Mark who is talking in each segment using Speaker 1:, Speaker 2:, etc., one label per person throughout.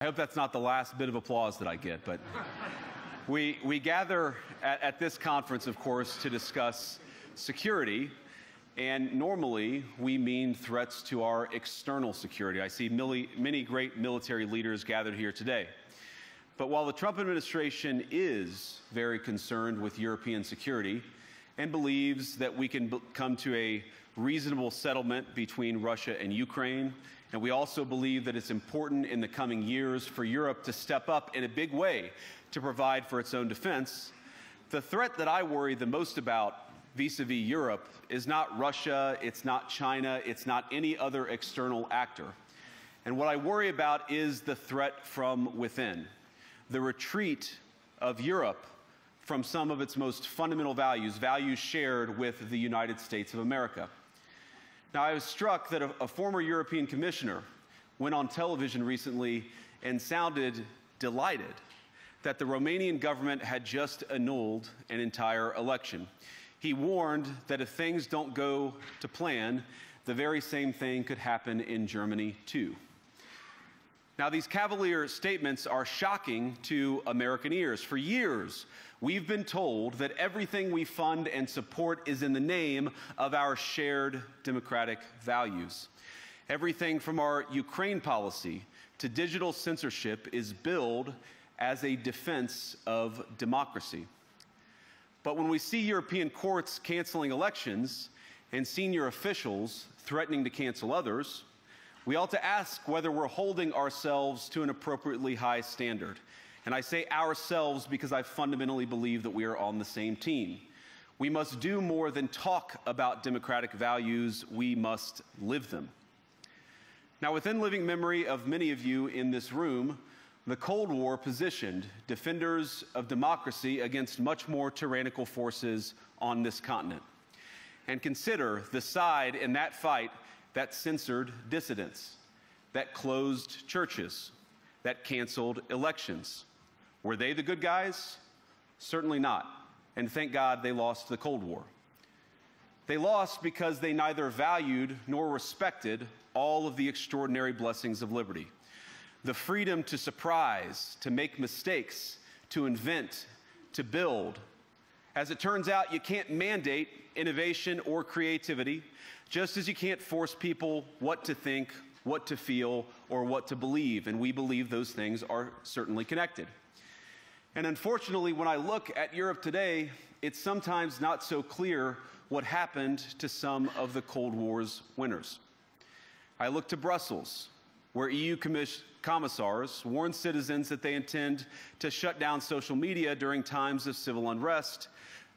Speaker 1: I hope that's not the last bit of applause that I get, but we gather at this conference, of course, to discuss security, and normally we mean threats to our external security. I see many great military leaders gathered here today. But while the Trump administration is very concerned with European security and believes that we can come to a reasonable settlement between Russia and Ukraine, and we also believe that it's important in the coming years for Europe to step up in a big way to provide for its own defense, the threat that I worry the most about vis-a-vis Europe is not Russia, it's not China, it's not any other external actor. And what I worry about is the threat from within, the retreat of Europe from some of its most fundamental values, values shared with the United States of America. Now, I was struck that a former European commissioner went on television recently and sounded delighted that the Romanian government had just annulled an entire election. He warned that if things don't go to plan, the very same thing could happen in Germany too. Now, these cavalier statements are shocking to American ears. For years, we've been told that everything we fund and support is in the name of our shared democratic values. Everything from our Ukraine policy to digital censorship is billed as a defense of democracy. But when we see European courts canceling elections and senior officials threatening to cancel others, we ought to ask whether we're holding ourselves to an appropriately high standard. And I say ourselves because I fundamentally believe that we are on the same team. We must do more than talk about democratic values, we must live them. Now, within living memory of many of you in this room, the Cold War positioned defenders of democracy against much more tyrannical forces on this continent. And consider the side in that fight that censored dissidents, that closed churches, that canceled elections. Were they the good guys? Certainly not. And thank God they lost the Cold War. They lost because they neither valued nor respected all of the extraordinary blessings of liberty. The freedom to surprise, to make mistakes, to invent, to build. As it turns out, you can't mandate innovation or creativity, just as you can't force people what to think, what to feel, or what to believe. And we believe those things are certainly connected. And unfortunately, when I look at Europe today, it's sometimes not so clear what happened to some of the Cold War's winners. I look to Brussels, where EU commissars warn citizens that they intend to shut down social media during times of civil unrest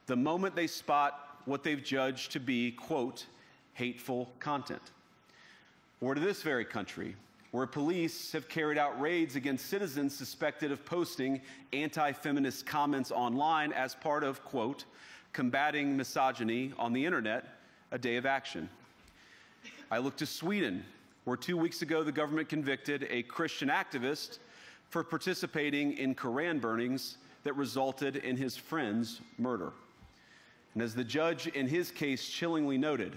Speaker 1: the moment they spot what they've judged to be, quote, hateful content. Or to this very country, where police have carried out raids against citizens suspected of posting anti-feminist comments online as part of, quote, combating misogyny on the internet, a day of action. I look to Sweden, where 2 weeks ago the government convicted a Christian activist for participating in Koran burnings that resulted in his friend's murder. And as the judge in his case chillingly noted,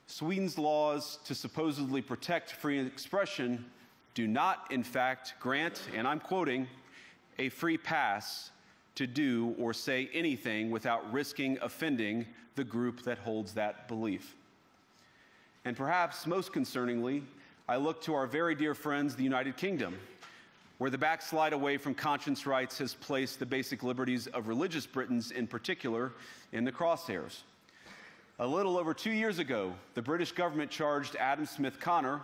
Speaker 1: Sweden's laws to supposedly protect free expression do not, in fact, grant, and I'm quoting, a free pass to do or say anything without risking offending the group that holds that belief. And perhaps most concerningly, I look to our very dear friends, the United Kingdom, where the backslide away from conscience rights has placed the basic liberties of religious Britons in particular in the crosshairs. A little over 2 years ago, the British government charged Adam Smith Connor,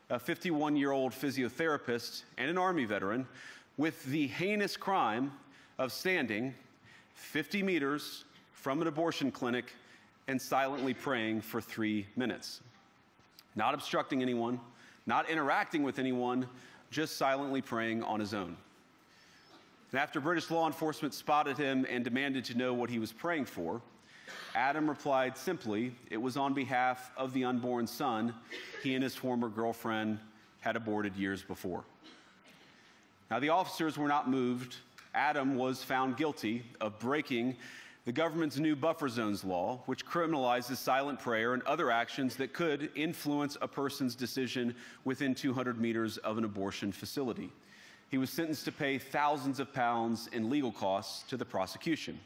Speaker 1: a 51-year-old physiotherapist and an Army veteran, with the heinous crime of standing 50 meters from an abortion clinic and silently praying for 3 minutes. Not obstructing anyone, not interacting with anyone, just silently praying on his own. And after British law enforcement spotted him and demanded to know what he was praying for, Adam replied simply, it was on behalf of the unborn son he and his former girlfriend had aborted years before. Now, the officers were not moved. Adam was found guilty of breaking the government's new buffer zones law, which criminalizes silent prayer and other actions that could influence a person's decision within 200 meters of an abortion facility. he was sentenced to pay thousands of pounds in legal costs to the prosecution.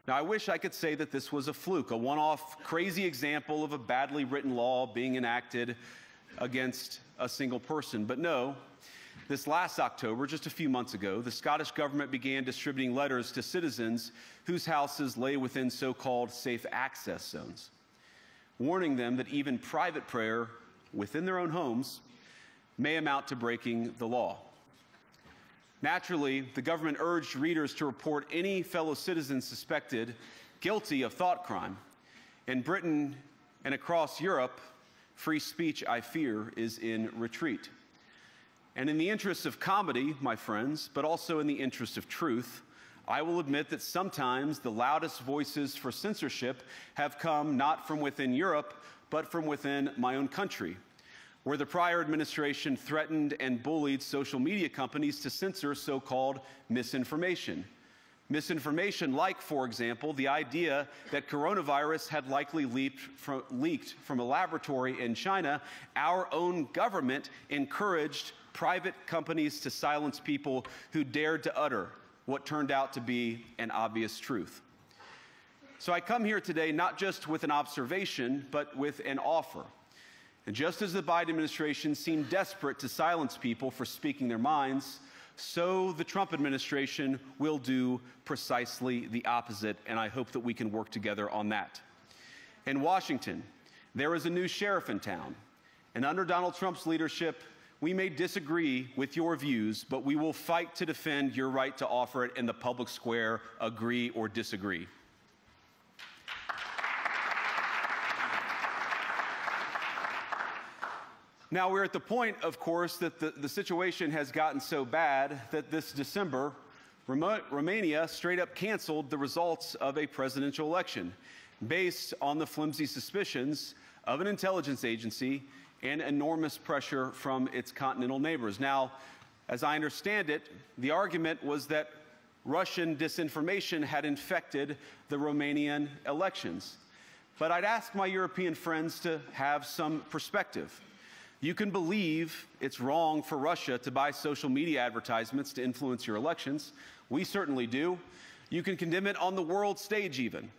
Speaker 1: Now, I wish I could say that this was a fluke, a one-off crazy example of a badly written law being enacted against a single person. But no, this last October, just a few months ago, the Scottish government began distributing letters to citizens whose houses lay within so-called safe access zones, warning them that even private prayer within their own homes may amount to breaking the law. Naturally, the government urged readers to report any fellow citizens suspected guilty of thought crime. In Britain and across Europe, free speech, I fear, is in retreat. And in the interest of comedy, my friends, but also in the interest of truth, I will admit that sometimes the loudest voices for censorship have come not from within Europe, but from within my own country, where the prior administration threatened and bullied social media companies to censor so-called misinformation. Misinformation like, for example, the idea that coronavirus had likely leaked from a laboratory in China. Our own government encouraged private companies to silence people who dared to utter what turned out to be an obvious truth. So I come here today not just with an observation, but with an offer. And just as the Biden administration seemed desperate to silence people for speaking their minds, so the Trump administration will do precisely the opposite, and I hope that we can work together on that. In Washington, there is a new sheriff in town, and under Donald Trump's leadership, we may disagree with your views, but we will fight to defend your right to offer it in the public square, agree or disagree. Now, we're at the point, of course, that the situation has gotten so bad that this December, Romania straight up canceled the results of a presidential election based on the flimsy suspicions of an intelligence agency and enormous pressure from its continental neighbors. Now, as I understand it, the argument was that Russian disinformation had infected the Romanian elections. But I'd ask my European friends to have some perspective. You can believe it's wrong for Russia to buy social media advertisements to influence your elections. We certainly do. You can condemn it on the world stage even.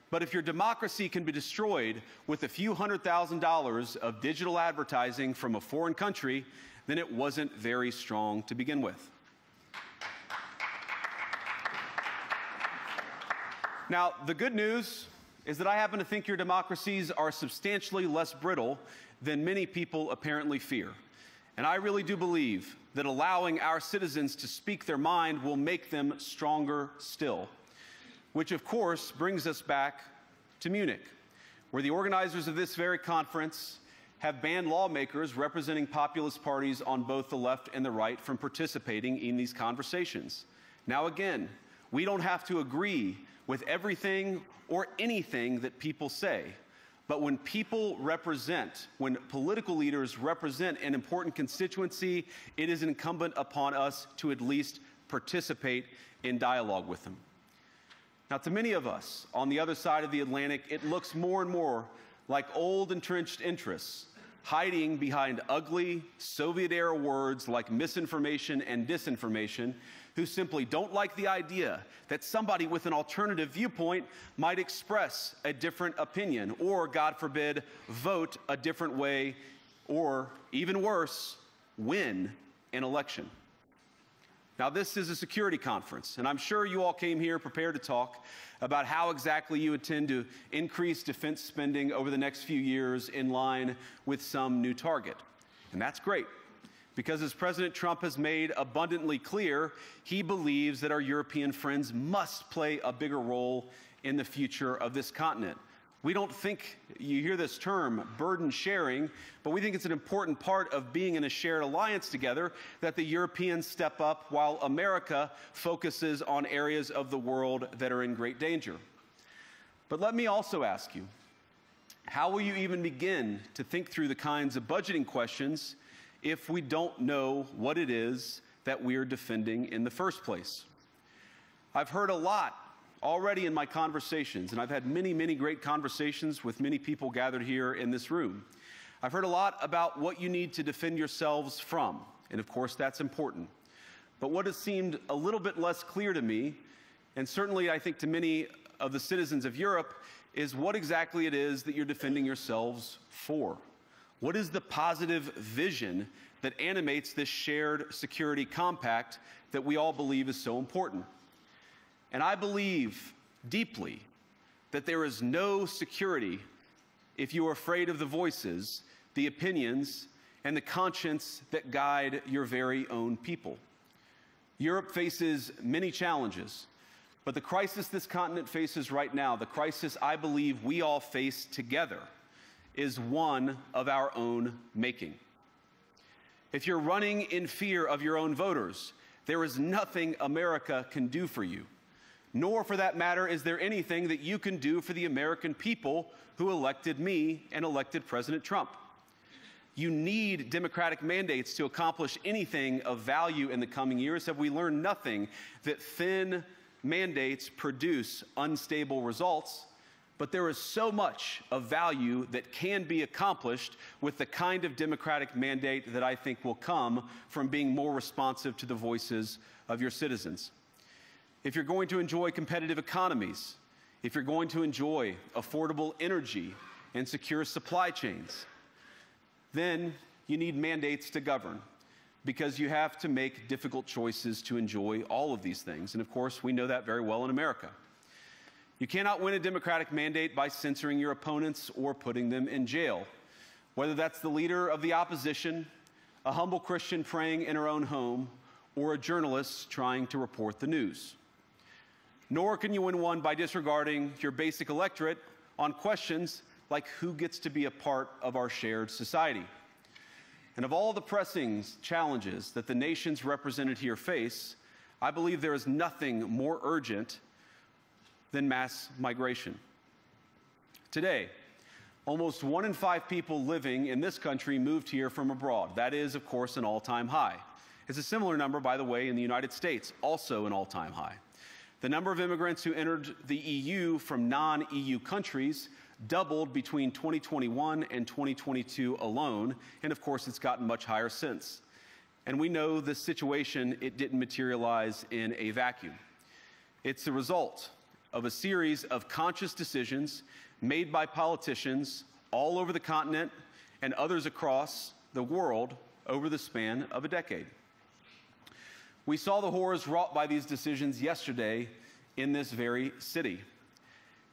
Speaker 1: But if your democracy can be destroyed with a few $100,000 of digital advertising from a foreign country, then it wasn't very strong to begin with. Now, the good news is that I happen to think your democracies are substantially less brittle than many people apparently fear. And I really do believe that allowing our citizens to speak their mind will make them stronger still. Which, of course, brings us back to Munich, where the organizers of this very conference have banned lawmakers representing populist parties on both the left and the right from participating in these conversations. Now, again, we don't have to agree with everything or anything that people say. But when people represent, when political leaders represent an important constituency, it is incumbent upon us to at least participate in dialogue with them. Now, to many of us on the other side of the Atlantic, it looks more and more like old entrenched interests hiding behind ugly Soviet-era words like misinformation and disinformation, who simply don't like the idea that somebody with an alternative viewpoint might express a different opinion or, God forbid, vote a different way or, even worse, win an election. Now, this is a security conference, and I'm sure you all came here prepared to talk about how exactly you intend to increase defense spending over the next few years in line with some new target. And that's great, because as President Trump has made abundantly clear, he believes that our European friends must play a bigger role in the future of this continent. We don't think, you hear this term, burden sharing, but we think it's an important part of being in a shared alliance together that the Europeans step up while America focuses on areas of the world that are in great danger. But let me also ask you, how will you even begin to think through the kinds of budgeting questions if we don't know what it is that we're defending in the first place? I've heard a lot already in my conversations, and I've had many, many great conversations with many people gathered here in this room. I've heard a lot about what you need to defend yourselves from, and of course that's important. But what has seemed a little bit less clear to me, and certainly I think to many of the citizens of Europe, is what exactly it is that you're defending yourselves for. What is the positive vision that animates this shared security compact that we all believe is so important? And I believe deeply that there is no security if you are afraid of the voices, the opinions, and the conscience that guide your very own people. Europe faces many challenges, but the crisis this continent faces right now, the crisis I believe we all face together, is one of our own making. If you're running in fear of your own voters, there is nothing America can do for you. Nor, for that matter, is there anything that you can do for the American people who elected me and elected President Trump. You need democratic mandates to accomplish anything of value in the coming years. Have we learned nothing that thin mandates produce unstable results? But there is so much of value that can be accomplished with the kind of democratic mandate that I think will come from being more responsive to the voices of your citizens. If you're going to enjoy competitive economies, if you're going to enjoy affordable energy and secure supply chains, then you need mandates to govern, because you have to make difficult choices to enjoy all of these things. And of course, we know that very well in America. You cannot win a democratic mandate by censoring your opponents or putting them in jail, whether that's the leader of the opposition, a humble Christian praying in her own home, or a journalist trying to report the news. Nor can you win one by disregarding your basic electorate on questions like who gets to be a part of our shared society. And of all the pressing challenges that the nations represented here face, I believe there is nothing more urgent than mass migration. Today, almost 1 in 5 people living in this country moved here from abroad. That is, of course, an all-time high. It's a similar number, by the way, in the United States, also an all-time high. The number of immigrants who entered the EU from non-EU countries doubled between 2021 and 2022 alone, and of course it's gotten much higher since. And we know this situation, it didn't materialize in a vacuum. It's the result of a series of conscious decisions made by politicians all over the continent and others across the world over the span of a decade. We saw the horrors wrought by these decisions yesterday in this very city.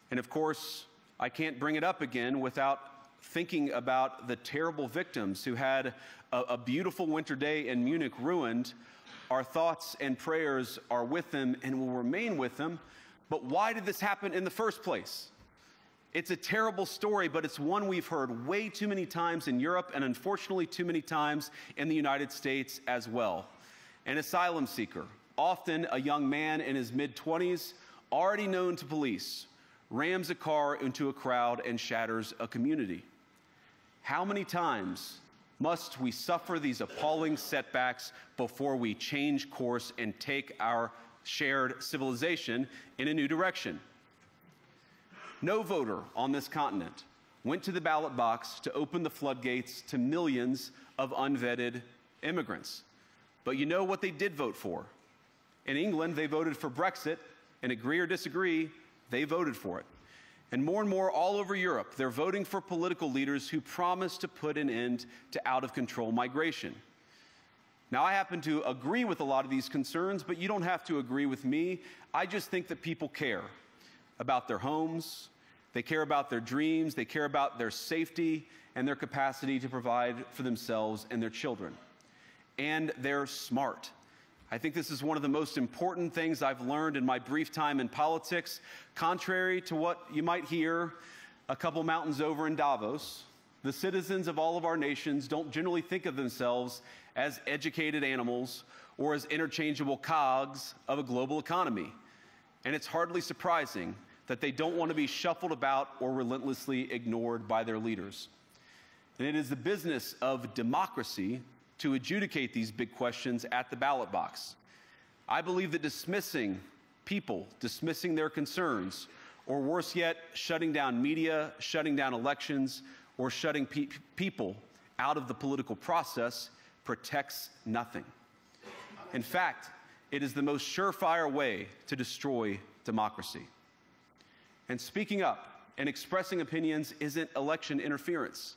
Speaker 1: And of course, I can't bring it up again without thinking about the terrible victims who had a beautiful winter day in Munich ruined. Our thoughts and prayers are with them and will remain with them. But why did this happen in the first place? It's a terrible story, but it's one we've heard way too many times in Europe and unfortunately too many times in the United States as well. An asylum seeker, often a young man in his mid-20s, already known to police, rams a car into a crowd and shatters a community. How many times must we suffer these appalling setbacks before we change course and take our shared civilization in a new direction? No voter on this continent went to the ballot box to open the floodgates to millions of unvetted immigrants. But you know what they did vote for? In England, they voted for Brexit, and agree or disagree, they voted for it. And more all over Europe, they're voting for political leaders who promise to put an end to out-of-control migration. Now, I happen to agree with a lot of these concerns, but you don't have to agree with me. I just think that people care about their homes, they care about their dreams, they care about their safety and their capacity to provide for themselves and their children. And they're smart. I think this is one of the most important things I've learned in my brief time in politics. Contrary to what you might hear a couple mountains over in Davos, the citizens of all of our nations don't generally think of themselves as educated animals or as interchangeable cogs of a global economy. And it's hardly surprising that they don't want to be shuffled about or relentlessly ignored by their leaders. And it is the business of democracy to adjudicate these big questions at the ballot box. I believe that dismissing people, dismissing their concerns, or worse yet, shutting down media, shutting down elections, or shutting people out of the political process protects nothing. In fact, it is the most surefire way to destroy democracy. And speaking up and expressing opinions isn't election interference.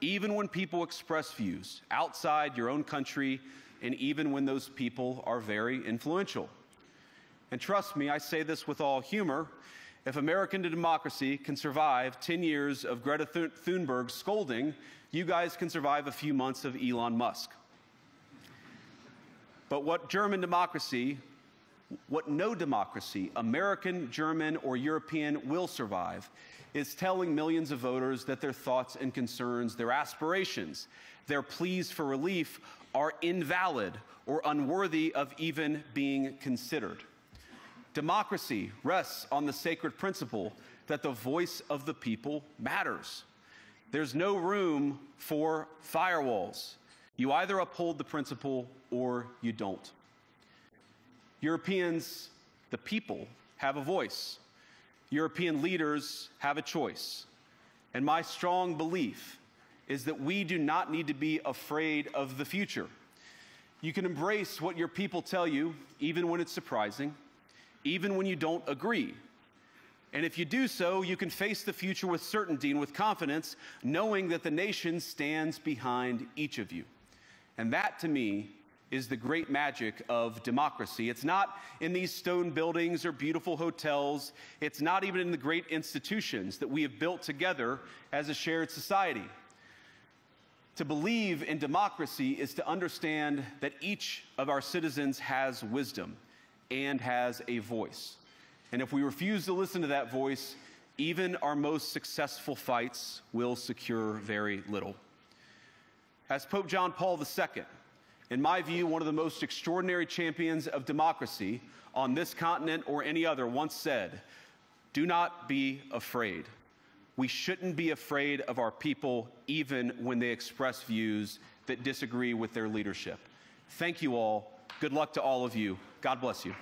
Speaker 1: Even when people express views outside your own country, and even when those people are very influential. And trust me, I say this with all humor, if American democracy can survive 10 years of Greta Thunberg scolding, you guys can survive a few months of Elon Musk. But what no democracy, American, German, or European, will survive is telling millions of voters that their thoughts and concerns, their aspirations, their pleas for relief are invalid or unworthy of even being considered. Democracy rests on the sacred principle that the voice of the people matters. There's no room for firewalls. You either uphold the principle or you don't. Europeans, the people, have a voice. European leaders have a choice. And my strong belief is that we do not need to be afraid of the future. You can embrace what your people tell you, even when it's surprising, even when you don't agree. And if you do so, you can face the future with certainty and with confidence, knowing that the nation stands behind each of you. And that, to me, is the great magic of democracy. It's not in these stone buildings or beautiful hotels. It's not even in the great institutions that we have built together as a shared society. To believe in democracy is to understand that each of our citizens has wisdom and has a voice. And if we refuse to listen to that voice, even our most successful fights will secure very little. As Pope John Paul II, in my view, one of the most extraordinary champions of democracy on this continent or any other, once said, "Do not be afraid." We shouldn't be afraid of our people, even when they express views that disagree with their leadership. Thank you all. Good luck to all of you. God bless you.